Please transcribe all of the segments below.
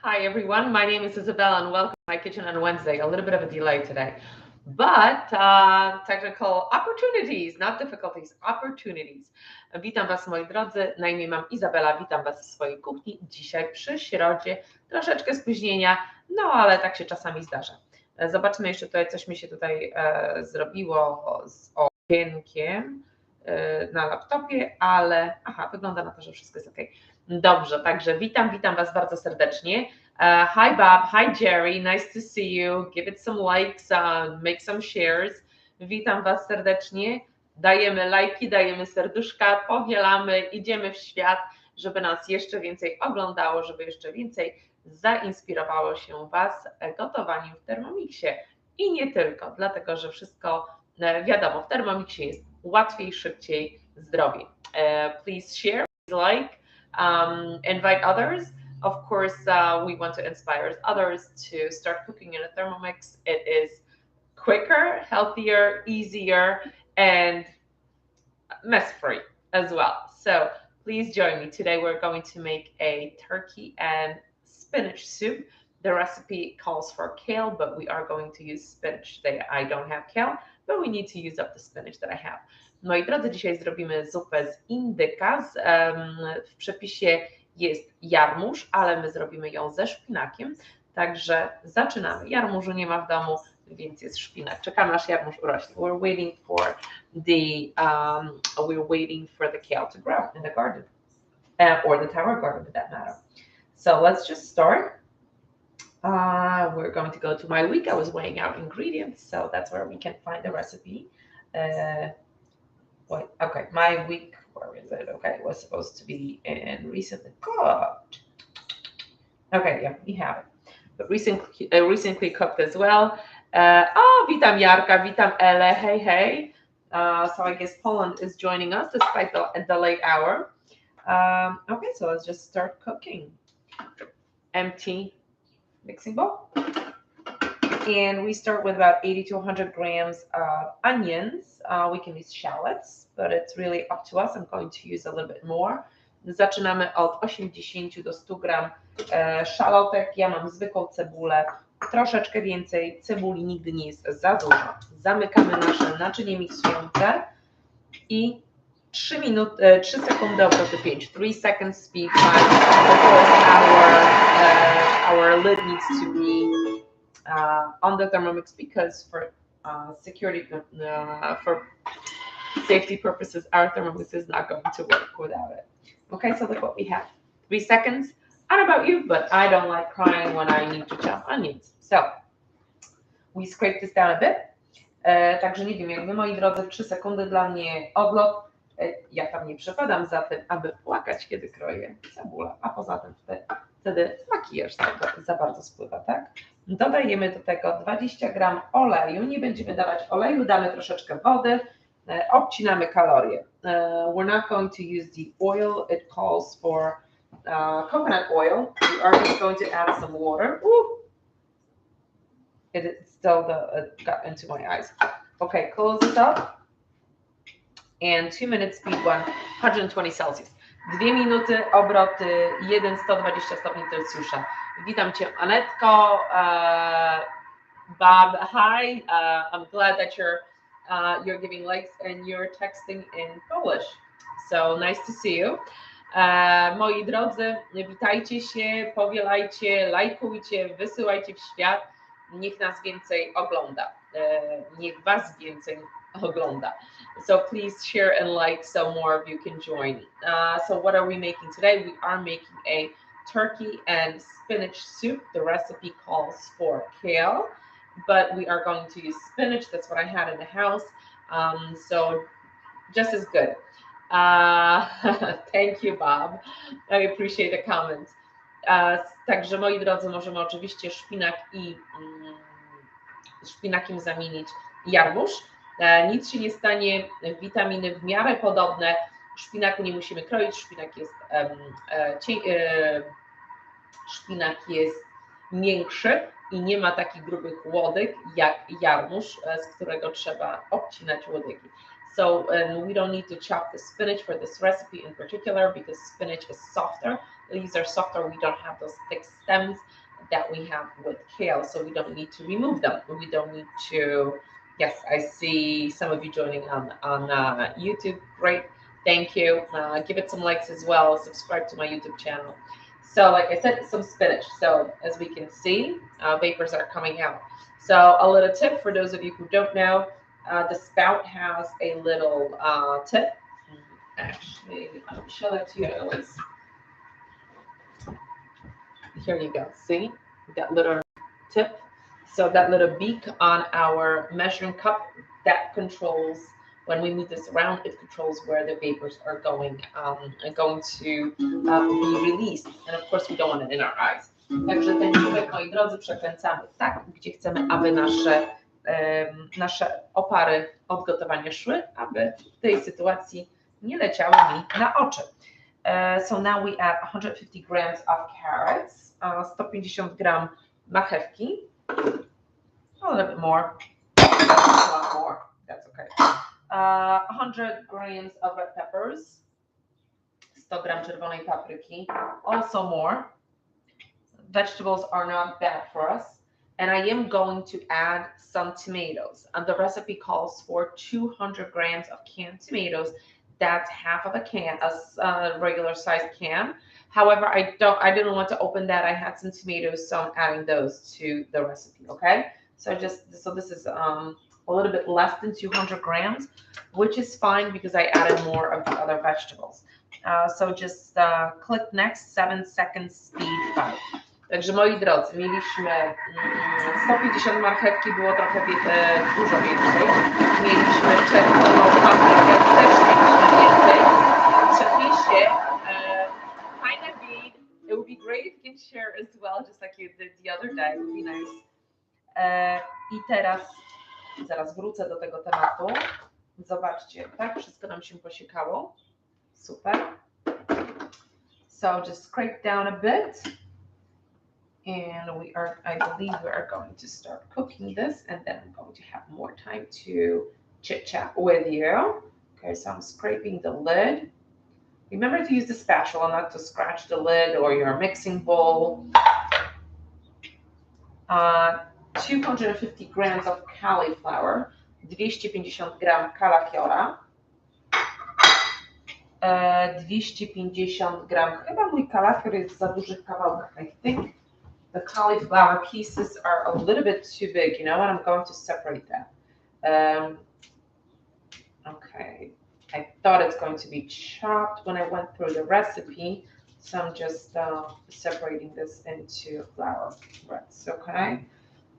Hi everyone, my name is Isabella and welcome to my kitchen on Wednesday. A little bit of a delay today, but technical opportunities, not difficulties, opportunities. Witam Was moi drodzy, na imię mam Izabela, witam Was w swojej kuchni. Dzisiaj przy środzie, troszeczkę spóźnienia, no ale tak się czasami zdarza. Zobaczmy jeszcze tutaj, coś mi się tutaj zrobiło z okienkiem na laptopie, ale wygląda na to, że wszystko jest ok. Dobrze, także witam Was bardzo serdecznie. Hi Bob, hi Jerry, nice to see you. Give it some likes, make some shares. Witam Was serdecznie. Dajemy lajki, dajemy serduszka, powielamy, idziemy w świat, żeby nas jeszcze więcej oglądało, żeby jeszcze więcej zainspirowało się Was gotowaniem w Thermomixie. I nie tylko, dlatego że wszystko wiadomo, w Thermomixie jest łatwiej, szybciej, zdrowiej. Please share, please like, invite others. Of course, we want to inspire others to start cooking in a Thermomix. It is quicker, healthier, easier, and mess-free as well. So please join me. Today we're going to make a turkey and spinach soup. The recipe calls for kale, but we are going to use spinach. Today I don't have kale, but we need to use up the spinach that I have. Moi drodzy, dzisiaj zrobimy zupę z indyka. W przepisie jest jarmuż, ale my zrobimy ją ze szpinakiem. Także zaczynamy. Jarmużu nie ma w domu, więc jest szpinak. Czekamy aż jarmuż urośnie. We're waiting for the kale to grow in the garden, or the tower garden for that matter. So let's just start. We're going to go to my week. I was weighing out ingredients, so that's where we can find the recipe. Okay, my week, where is it? Okay, it was supposed to be in recently cooked. Okay, yeah, we have it. But recently cooked as well. Witam Jarka, witam Ele, hey, hey. So I guess Poland is joining us despite the late hour. Okay, so let's just start cooking. Empty mixing bowl. And we start with about 80 to 100 grams of onions. We can use shallots, but it's really up to us. I'm going to use a little bit more. Zaczynamy od 80 do 100 gram szalotek. Ja mam zwykłą cebulę, troszeczkę więcej. Cebuli nigdy nie jest za dużo. Zamykamy nasze naczynie miksujące i 3 sekundy obrotu 5. 3 seconds speed time. Of course, our lid needs to be on the Thermomix because for security, for safety purposes, our Thermomix is not going to work without it. Okay, so look what we have. 3 seconds. I don't know about you, but I don't like crying when I need to chop onions. So we scrape this down a bit. Także nie wiem, jakby moi drodzy, 3 sekundy dla mnie odlot. Ja tam nie przepadam za tym, aby płakać, kiedy kroję cebulę, a poza tym wtedy makijaż za bardzo spływa, tak? Dodajemy do tego 20 gram oleju, nie będziemy dawać oleju, damy troszeczkę wody, obcinamy kalorie. We're not going to use the oil, it calls for coconut oil. We are just going to add some water. It still got into my eyes. Okay, close this up. And 2 minutes speed 120 Celsius. 2 minuty, obroty 120 stopni Celsjusza. Witam Cię, Anetko. Bob, hi. I'm glad that you're giving likes and you're texting in Polish. So nice to see you. Moi drodzy, witajcie się, powielajcie, lajkujcie, wysyłajcie w świat. Niech nas więcej ogląda. Niech Was więcej ogląda. So please share and like so more of you can join. So what are we making today? We are making a turkey and spinach soup. The recipe calls for kale, but we are going to use spinach. That's what I had in the house. So just as good. Thank you, Bob. I appreciate the comments. Także moi drodzy, możemy oczywiście szpinakiem zamienić jarmuż. Nic się nie stanie, witaminy w miarę podobne. Szpinaku nie musimy kroić, szpinak jest miększy i nie ma takich grubych łodyg jak jarmuż, z którego trzeba obcinać łodygi. So we don't need to chop the spinach for this recipe in particular because spinach is softer. These are softer. We don't have those thick stems that we have with kale, so we don't need to remove them. We don't need to. Yes, I see some of you joining on YouTube. Great, thank you. Give it some likes as well. Subscribe to my YouTube channel. So, like I said, some spinach. So, as we can see, vapors are coming out. So, a little tip for those of you who don't know, the spout has a little tip. Actually, I'll show that to you anyways. Here you go. See that little tip? So that little beak on our measuring cup, that controls when we move this around, it controls where the vapors are going to be released. And of course we don't want it in our eyes. Także ten czubek, moi drodzy, przekręcamy tak, gdzie chcemy, aby nasze opary od gotowania szły, aby w tej sytuacji nie leciały mi na oczy. So now we add 150 grams of carrots, 150 gram marchewki, a little bit more, a lot more, that's okay. 100 grams of red peppers, 100 gram czerwonej papryki, also more. Vegetables are not bad for us. And I am going to add some tomatoes. And the recipe calls for 200 grams of canned tomatoes. That's half of a can, a regular sized can. However, I didn't want to open that. I had some tomatoes, so I'm adding those to the recipe. Okay, so this is a little bit less than 200 grams, which is fine because I added more of the other vegetables. So just click next, 7 seconds, speed 5. Także moi drodzy, mieliśmy 150 marchewki, było trochę dużo więcej. Mieliśmy czerwoną paprykę, też mieliśmy więcej. Przepisie, kind of big. It would be great if you can share as well, just like you did the other day. It would be nice. I teraz zaraz wrócę do tego tematu. Zobaczcie, tak? Wszystko nam się posiekało. Super. So just scrape down a bit. And I believe we are going to start cooking this, and then I'm going to have more time to chit chat with you. Okay, so I'm scraping the lid. Remember to use the spatula, not to scratch the lid or your mixing bowl. 250 grams of cauliflower, 250 gram kalafiora, 250 gram, chyba mój kalafior jest w za dużych kawałkach, I think. The cauliflower pieces are a little bit too big, you know, and I'm going to separate that. Okay, I thought it's going to be chopped when I went through the recipe, so I'm just separating this into flour breads, okay?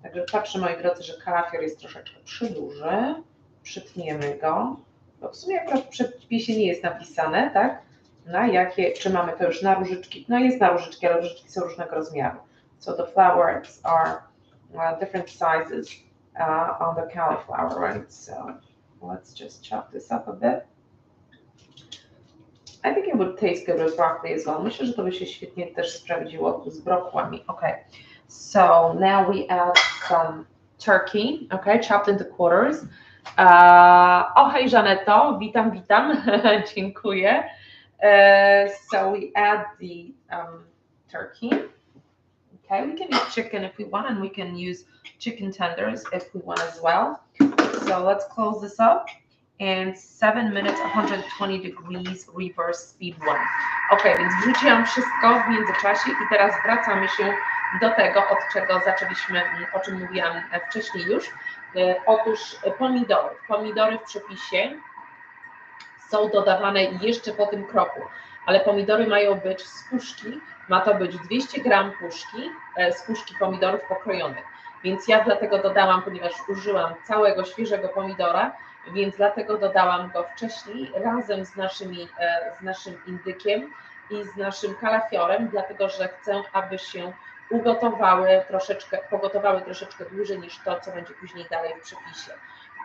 Także patrzę, moi drodzy, że kalafior jest troszeczkę przyduży. Przytniemy go. Bo w sumie akurat w przepisie nie jest napisane, tak? Na jakie, czy mamy to już na różyczki? No jest na różyczki, ale różyczki są różnego rozmiaru. So the flowers are different sizes on the cauliflower, right? So let's just chop this up a bit. I think it would taste good with broccoli as well. Myślę, że to by się świetnie też sprawdziło z brokułami. Okay, so now we add some turkey, okay, chopped into quarters. Oh, hej Żaneto, witam, witam, dziękuję. So we add the turkey. Okay, we can use chicken if we want, and we can use chicken tenders if we want as well. So let's close this up. And 7 minutes, 120 degrees, reverse speed 1. Ok, więc wrzuciłam wszystko w międzyczasie i teraz wracamy się do tego, od czego zaczęliśmy, o czym mówiłam wcześniej już. Otóż pomidory. Pomidory w przepisie są dodawane jeszcze po tym kroku, ale pomidory mają być z puszki, ma to być 200 gram puszki, z puszki pomidorów pokrojonych. Więc ja dlatego dodałam, ponieważ użyłam całego świeżego pomidora, więc dlatego dodałam go wcześniej razem z naszym indykiem i z naszym kalafiorem, dlatego że chcę, aby się pogotowały troszeczkę dłużej niż to, co będzie później dalej w przepisie.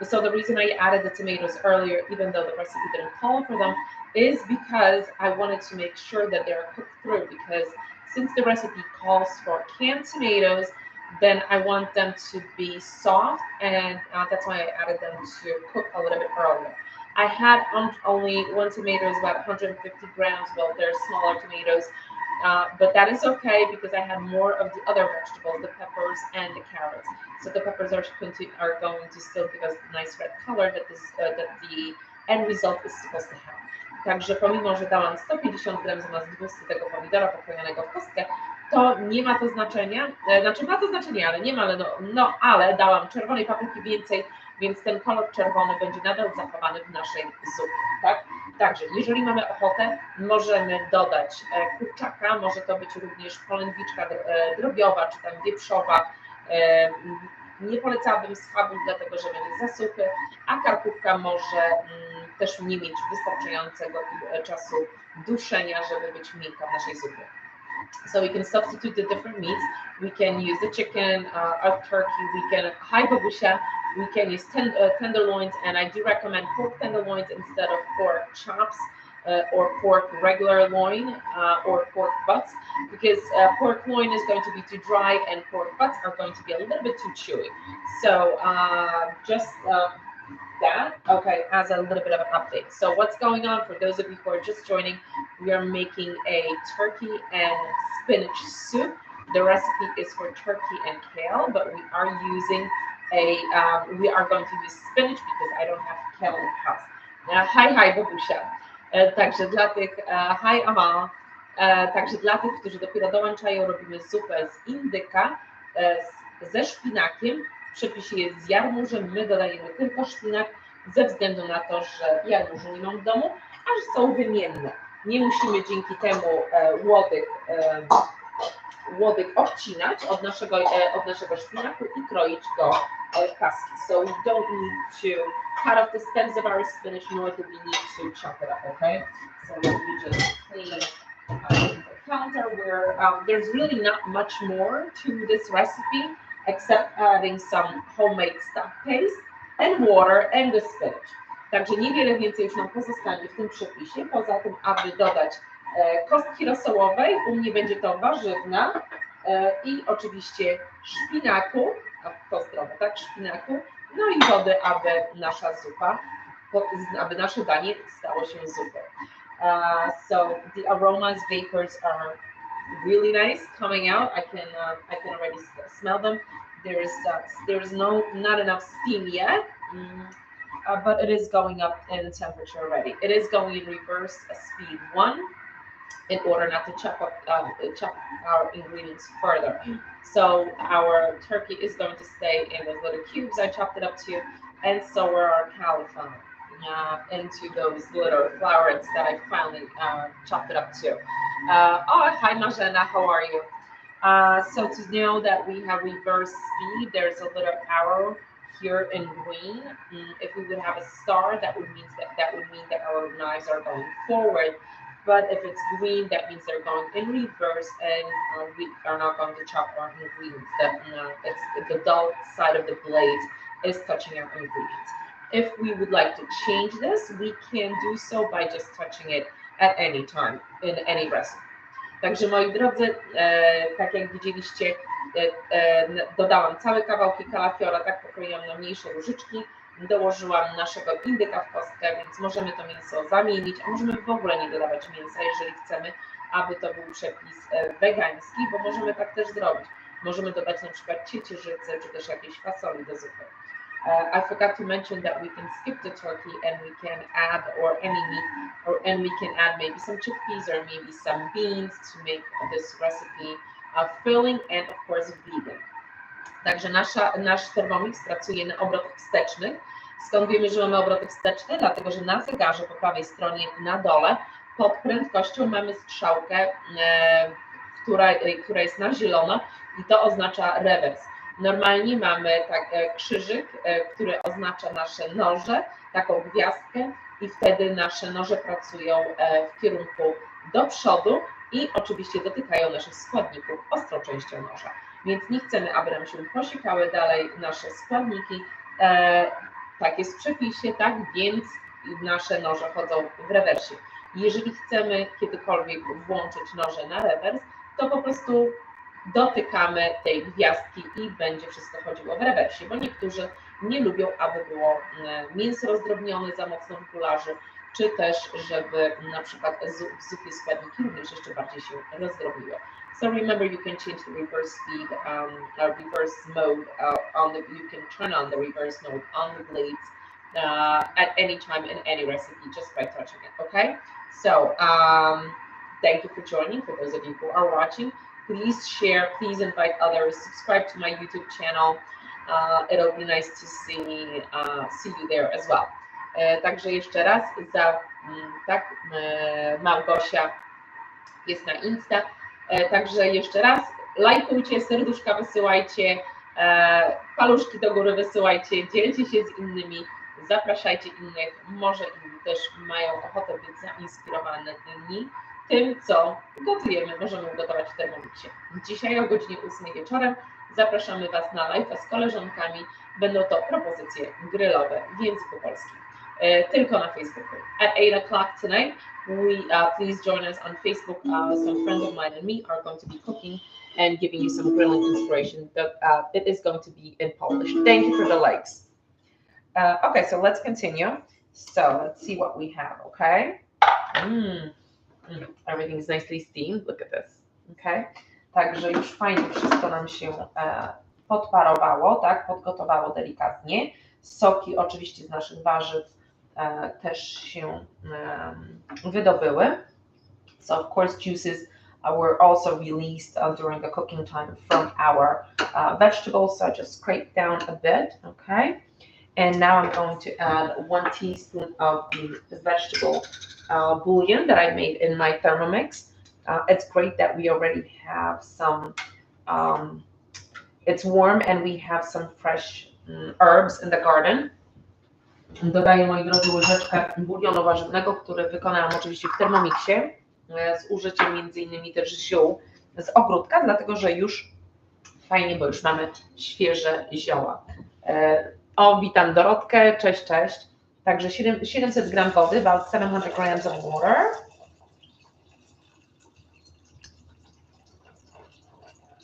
So the reason I added the tomatoes earlier, even though the recipe didn't call for them, is because I wanted to make sure that they're cooked through, because since the recipe calls for canned tomatoes, then I want them to be soft, and that's why I added them to cook a little bit earlier. I had only one tomato is about 150 grams. Well, they're smaller tomatoes, but that is okay because I had more of the other vegetables, the peppers and the carrots. So the peppers are going to still give us the nice red color that the end result is supposed to have. Także pomimo, że dałam 150 gram zamiast 200 tego pomidora pokrojonego w kostkę, to nie ma to znaczenia, znaczy ma to znaczenie, ale nie ma, ale dałam czerwonej papryki więcej, więc ten kolor czerwony będzie nadal zachowany w naszej zupie, tak? Także jeżeli mamy ochotę, możemy dodać kurczaka, może to być również polędwiczka drobiowa, czy tam wieprzowa. Nie polecałabym schabu, dlatego że będzie za suchy, a karkówka może też nie mieć wystarczającego czasu duszenia, żeby być miękka w naszej zupie. So we can substitute the different meats. We can use the chicken, our turkey, we can hi babusha, we can use tenderloins, and I do recommend pork tenderloins instead of pork chops or pork regular loin or pork butts, because pork loin is going to be too dry and pork butts are going to be a little bit too chewy. So just that, okay, as a little bit of an update. So what's going on for those of you who are just joining, we are making a turkey and spinach soup. The recipe is for turkey and kale, but we are using we are going to use spinach because I don't have kale in the house. Hi babusha. Także dla tych, hi Ama, także dla tych, którzy dopiero dołączają, robimy zupę z indyka ze szpinakiem. W przepisie jest z jarmużem, my dodajemy tylko szpinak ze względu na to, że jarmużu nie mam w domu, a są wymienne. Nie musimy dzięki temu łodyg odcinać od naszego szpinaku i kroić go w kaski. So we don't need to cut off the stems of our spinach, nor do we need to chop it up, okay? So let me just clean the counter where there's really not much more to this recipe except adding some homemade stock paste and water and the spinach. Także niewiele więcej już nam pozostanie w tym przepisie, poza tym, aby dodać kostki rosołowej, u mnie będzie to warzywna i oczywiście szpinaku, to zdrowe, tak, szpinaku, no i wody, aby nasza zupa, aby nasze danie stało się zupą. So the aromas, vapors are really nice coming out. I can already smell them. There's not enough steam yet, but it is going up in temperature already. It is going in reverse speed 1 in order not to chop our ingredients further. So our turkey is going to stay in those little cubes I chopped it up to, and so are our cauliflower into those little flowerets that I finally chopped it up to. Oh, hi Marzena, how are you? So to know that we have reverse speed, there's a little arrow here in green. If we would have a star, that would mean that our knives are going forward. But if it's green, that means they're going in reverse, and we are not going to chop our ingredients. It's the dull side of the blade is touching our ingredients. If we would like to change this, we can do so by just touching it at any time in any recipe. Także moi drodzy, tak jak widzieliście, dodałam całe kawałki kalafiora, tak pokroiłam na mniejsze łyżeczki, dołożyłam naszego indyka w kostkę, więc możemy to mięso zamienić, a możemy w ogóle nie dodawać mięsa, jeżeli chcemy, aby to był przepis wegański, bo możemy tak też zrobić. Możemy dodać na przykład ciecierzycę, czy też jakieś fasoli do zupy. I forgot to mention that we can skip the turkey and we can add, or any meat, and we can add maybe some chickpeas or maybe some beans to make this recipe filling and of course vegan. Także nasz Thermomix pracuje na obrotach wstecznych. Skąd wiemy, że mamy obroty wsteczne? Dlatego, że na zegarze po prawej stronie na dole pod prędkością mamy strzałkę, która jest na zielono i to oznacza rewers. Normalnie mamy krzyżyk, który oznacza nasze noże, taką gwiazdkę i wtedy nasze noże pracują w kierunku do przodu i oczywiście dotykają naszych składników ostrą częścią noża. Więc nie chcemy, aby nam się posiekały dalej nasze składniki. Tak jest w przepisie, tak, więc nasze noże chodzą w rewersie. Jeżeli chcemy kiedykolwiek włączyć noże na rewers, to po prostu dotykamy tej gwiazdki i będzie wszystko chodziło w rewersie, bo niektórzy nie lubią, aby było mięso rozdrobnione za mocno w gularzy, czy też, żeby na przykład w zupie składniki również jeszcze bardziej się rozdrobniły. So remember, you can change the reverse speed, or reverse mode you can turn on the reverse mode on the blades at any time in any recipe just by touching it, okay? So thank you for joining. For those of you who are watching, please share, please invite others, subscribe to my YouTube channel. It'll be nice to see you there as well. Także jeszcze raz, Małgosia jest na Insta. Także jeszcze raz, lajkujcie, serduszka wysyłajcie, paluszki do góry wysyłajcie, dzielcie się z innymi, zapraszajcie innych, może inni też mają ochotę być zainspirowani tym, co gotujemy, możemy ugotować w Thermomixie. Dzisiaj o godzinie 8 wieczorem zapraszamy Was na live'a z koleżankami. Będą to propozycje grillowe w języku polskim. Tylko na Facebooku. At 8 o'clock tonight, please join us on Facebook. Some friends of mine and me are going to be cooking and giving you some grilling inspiration. But it is going to be in Polish. Thank you for the likes. Okay, so let's continue. So let's see what we have, okay? Everything is nicely steamed. Look at this. Okay? Także już fajnie wszystko nam się podparowało, tak? Podgotowało delikatnie. Soki oczywiście z naszych warzyw też się wydobyły. So of course juices were also released during the cooking time from our vegetables. So I just scraped down a bit, okay? And now I'm going to add 1 teaspoon of the vegetable bouillon that I made in my Thermomix. It's great that we already have some, it's warm and we have some fresh herbs in the garden. Dodaję, moi drodzy, łyżeczkę bulionu warzywnego, który wykonałam oczywiście w Thermomixie z użyciem m.in. też ziół z ogródka, dlatego że już fajnie, bo już mamy świeże zioła. Witam Dorotkę, cześć, cześć. Także 700 gram wody, about 700 grams of water.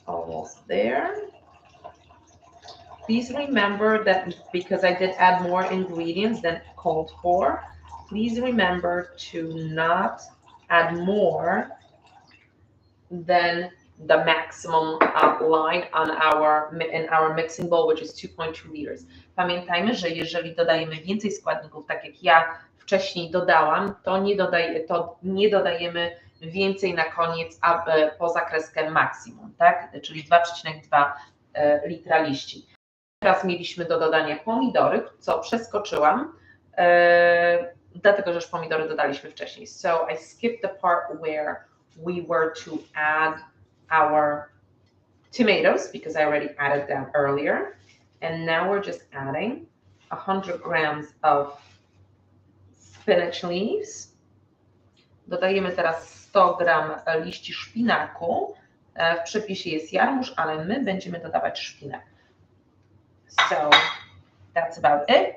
Almost there. Please remember that because I did add more ingredients than called for, please remember to not add more than the maximum line in our mixing bowl, which is 2.2 liters. Pamiętajmy, że jeżeli dodajemy więcej składników, tak jak ja wcześniej dodałam, to nie dodajemy więcej na koniec poza kreskę maksimum, tak? Czyli 2,2 litra liści. Teraz mieliśmy do dodania pomidory, co przeskoczyłam, dlatego że już pomidory dodaliśmy wcześniej. So I skipped the part where we were to add our tomatoes because I already added them earlier. And now we're just adding 100 grams of spinach leaves. Dodajemy teraz 100 gram liści szpinaku. W przepisie jest jarmuż, ale my będziemy dodawać szpinak. So that's about it.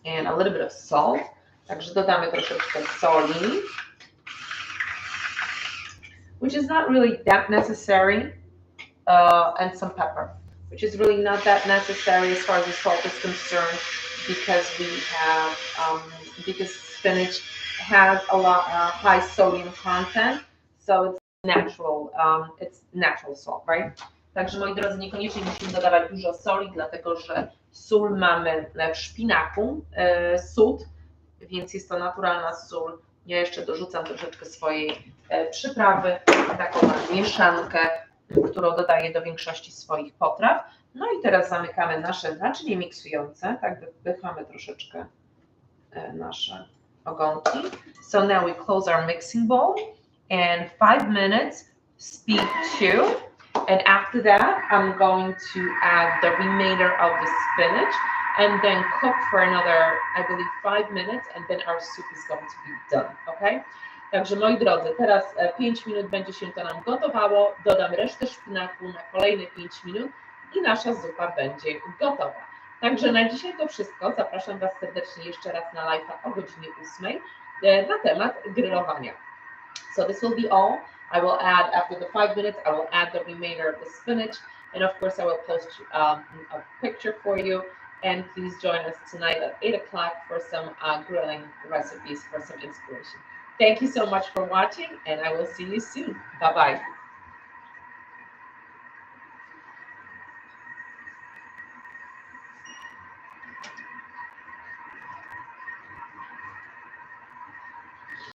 And a little bit of salt. Także dodamy troszeczkę soli, which is not really that necessary, and some pepper, which is really not that necessary as far as the salt is concerned, because we have because spinach has a lot high sodium content, so it's natural salt, right? Także moi drodzy, niekoniecznie musimy dodawać dużo soli, dlatego że sól mamy w szpinaku, sód, więc jest to naturalna sól. Ja jeszcze dorzucam troszeczkę swojej przyprawy, taką mieszankę, którą dodaję do większości swoich potraw. No i teraz zamykamy nasze naczynie miksujące, tak wypychamy troszeczkę nasze ogonki. So now we close our mixing bowl and 5 minutes, speed 2. And after that, I'm going to add the remainder of the spinach and then cook for another, I believe, 5 minutes, and then our soup is going to be done, okay? Także moi drodzy, teraz 5 minut będzie się to nam gotowało, dodam resztę szpinaku na kolejne 5 minut i nasza zupa będzie gotowa. Także na dzisiaj to wszystko. Zapraszam Was serdecznie jeszcze raz na live'a o godzinie 8 na temat grillowania. So this will be all. I will add, after the 5 minutes, I will add the remainder of the spinach. And of course, I will post a picture for you. And please join us tonight at 8 o'clock for some grilling recipes for some inspiration. Thank you so much for watching, and I will see you soon. Bye bye.